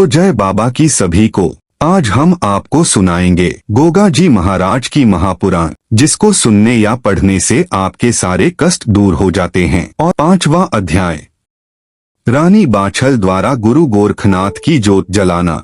तो जय बाबा की सभी को। आज हम आपको सुनाएंगे गोगा जी महाराज की महापुराण, जिसको सुनने या पढ़ने से आपके सारे कष्ट दूर हो जाते हैं। और 5वां अध्याय, रानी बाछल द्वारा गुरु गोरखनाथ की जोत जलाना।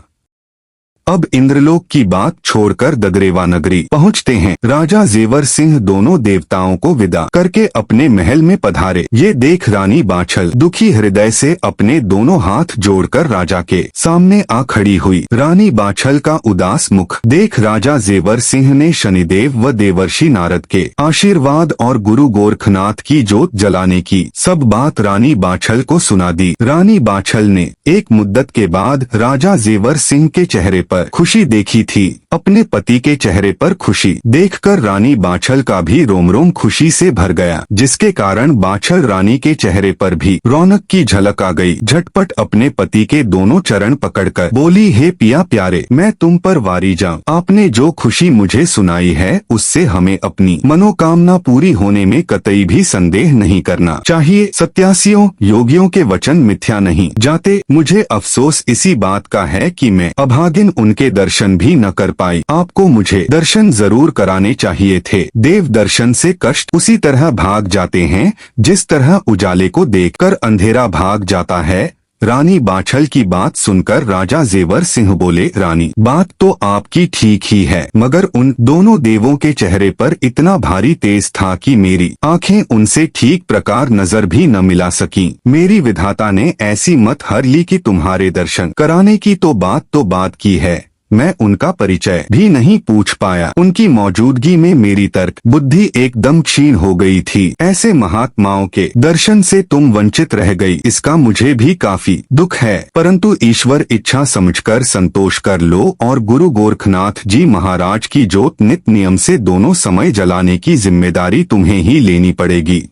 अब इंद्रलोक की बात छोड़कर दगरेवा नगरी पहुँचते हैं। राजा जेवर सिंह दोनों देवताओं को विदा करके अपने महल में पधारे। ये देख रानी बाछल दुखी हृदय से अपने दोनों हाथ जोड़कर राजा के सामने आ खड़ी हुई। रानी बाछल का उदास मुख देख राजा जेवर सिंह ने शनिदेव व देवर्षि नारद के आशीर्वाद और गुरु गोरखनाथ की जोत जलाने की सब बात रानी बाछल को सुना दी। रानी बाछल ने एक मुद्दत के बाद राजा जेवर सिंह के चेहरे पर खुशी देखी थी। अपने पति के चेहरे पर खुशी देखकर रानी बाछल का भी रोम रोम खुशी से भर गया, जिसके कारण बाछल रानी के चेहरे पर भी रौनक की झलक आ गई। झटपट अपने पति के दोनों चरण पकड़कर बोली, हे पिया प्यारे, मैं तुम पर वारी जाऊं। आपने जो खुशी मुझे सुनाई है उससे हमें अपनी मनोकामना पूरी होने में कतई भी संदेह नहीं करना चाहिए। सत्यासियों योगियों के वचन मिथ्या नहीं जाते। मुझे अफसोस इसी बात का है कि मैं अभागिन उनके दर्शन भी न कर पाई। आपको मुझे दर्शन जरूर कराने चाहिए थे। देव दर्शन से कष्ट उसी तरह भाग जाते हैं जिस तरह उजाले को देखकर अंधेरा भाग जाता है। रानी बाछल की बात सुनकर राजा जेवर सिंह बोले, रानी बात तो आपकी ठीक ही है, मगर उन दोनों देवों के चेहरे पर इतना भारी तेज था कि मेरी आंखें उनसे ठीक प्रकार नजर भी न मिला सकी। मेरी विधाता ने ऐसी मत हर ली कि तुम्हारे दर्शन कराने की तो बात की है, मैं उनका परिचय भी नहीं पूछ पाया। उनकी मौजूदगी में मेरी तर्क बुद्धि एकदम क्षीण हो गई थी। ऐसे महात्माओं के दर्शन से तुम वंचित रह गई, इसका मुझे भी काफी दुख है, परंतु ईश्वर इच्छा समझकर संतोष कर लो और गुरु गोरखनाथ जी महाराज की जोत नित्य नियम से दोनों समय जलाने की जिम्मेदारी तुम्हें ही लेनी पड़ेगी।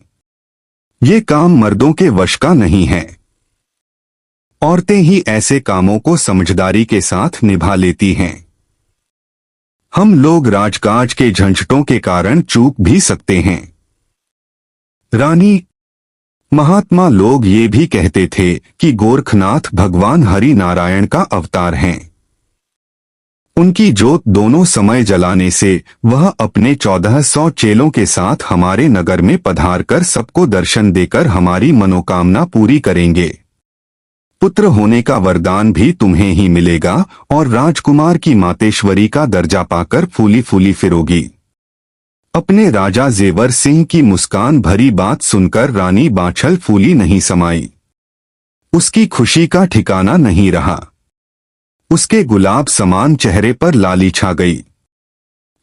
ये काम मर्दों के वश का नहीं है। औरतें ही ऐसे कामों को समझदारी के साथ निभा लेती हैं। हम लोग राजकाज के झंझटों के कारण चूक भी सकते हैं। रानी, महात्मा लोग ये भी कहते थे कि गोरखनाथ भगवान हरि नारायण का अवतार हैं। उनकी जोत दोनों समय जलाने से वह अपने 1400 चेलों के साथ हमारे नगर में पधारकर सबको दर्शन देकर हमारी मनोकामना पूरी करेंगे। पुत्र होने का वरदान भी तुम्हें ही मिलेगा और राजकुमार की मातेश्वरी का दर्जा पाकर फूली फूली फिरोगी। अपने राजा जेवर सिंह की मुस्कान भरी बात सुनकर रानी बाछल फूली नहीं समाई। उसकी खुशी का ठिकाना नहीं रहा। उसके गुलाब समान चेहरे पर लाली छा गई।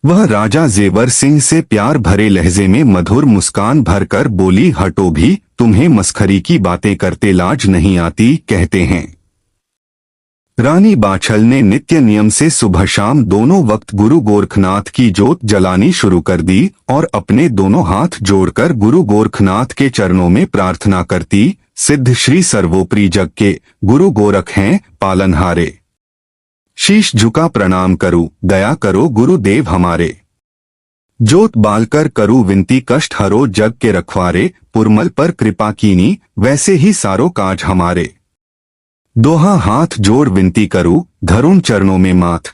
वह राजा जेवर सिंह से प्यार भरे लहजे में मधुर मुस्कान भरकर बोली, हटो भी, तुम्हें मस्खरी की बातें करते लाज नहीं आती कहते हैं। रानी बाछल ने नित्य नियम से सुबह शाम दोनों वक्त गुरु गोरखनाथ की जोत जलानी शुरू कर दी और अपने दोनों हाथ जोड़कर गुरु गोरखनाथ के चरणों में प्रार्थना करती, सिद्ध श्री सर्वोपरि जग के गुरु गोरख हैं पालनहारे। शीश झुका प्रणाम करूं, दया करो गुरुदेव हमारे। जोत बालकर करूं विनती, कष्ट हरो जग के रखवारे। पुरमल पर कृपा कीनी, वैसे ही सारो काज हमारे। दोहा हाथ जोड़ विनती करूं, धरुन चरणों में माथ।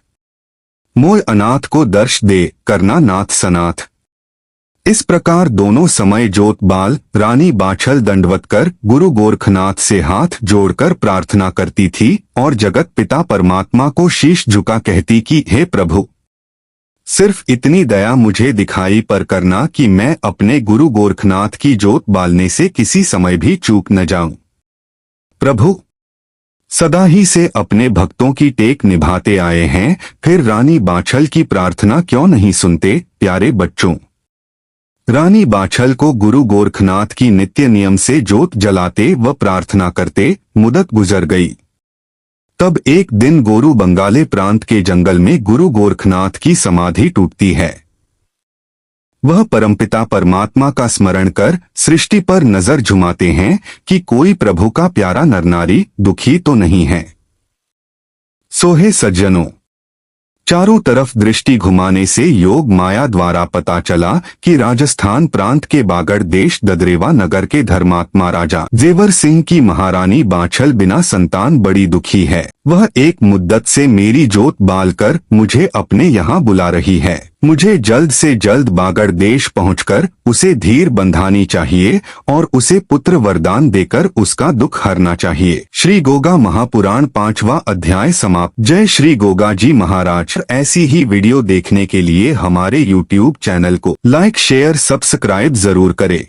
मोय अनाथ को दर्श दे, करना नाथ सनाथ। इस प्रकार दोनों समय जोत बाल रानी बाछल दंडवत कर गुरु गोरखनाथ से हाथ जोड़कर प्रार्थना करती थी और जगत पिता परमात्मा को शीश झुका कहती कि हे प्रभु, सिर्फ इतनी दया मुझे दिखाई पर करना कि मैं अपने गुरु गोरखनाथ की जोत बालने से किसी समय भी चूक न जाऊं। प्रभु सदा ही से अपने भक्तों की टेक निभाते आए हैं, फिर रानी बाछल की प्रार्थना क्यों नहीं सुनते। प्यारे बच्चों, रानी बाछल को गुरु गोरखनाथ की नित्य नियम से जोत जलाते व प्रार्थना करते मुदत गुजर गई। तब एक दिन गोरू बंगाले प्रांत के जंगल में गुरु गोरखनाथ की समाधि टूटती है। वह परमपिता परमात्मा का स्मरण कर सृष्टि पर नजर झुमाते हैं कि कोई प्रभु का प्यारा नरनारी दुखी तो नहीं है। सोहे सज्जनों, चारों तरफ दृष्टि घुमाने से योग माया द्वारा पता चला कि राजस्थान प्रांत के बागड़ देश ददरेवा नगर के धर्मात्मा राजा जेवर सिंह की महारानी बाछल बिना संतान बड़ी दुखी है। वह एक मुद्दत से मेरी जोत बाल कर मुझे अपने यहाँ बुला रही है। मुझे जल्द से जल्द बागड़ देश पहुंचकर उसे धीर बंधानी चाहिए और उसे पुत्र वरदान देकर उसका दुख हरना चाहिए। श्री गोगा महापुराण 5वां अध्याय समाप्त। जय श्री गोगा जी महाराज। ऐसी ही वीडियो देखने के लिए हमारे YouTube चैनल को लाइक शेयर सब्सक्राइब जरूर करें।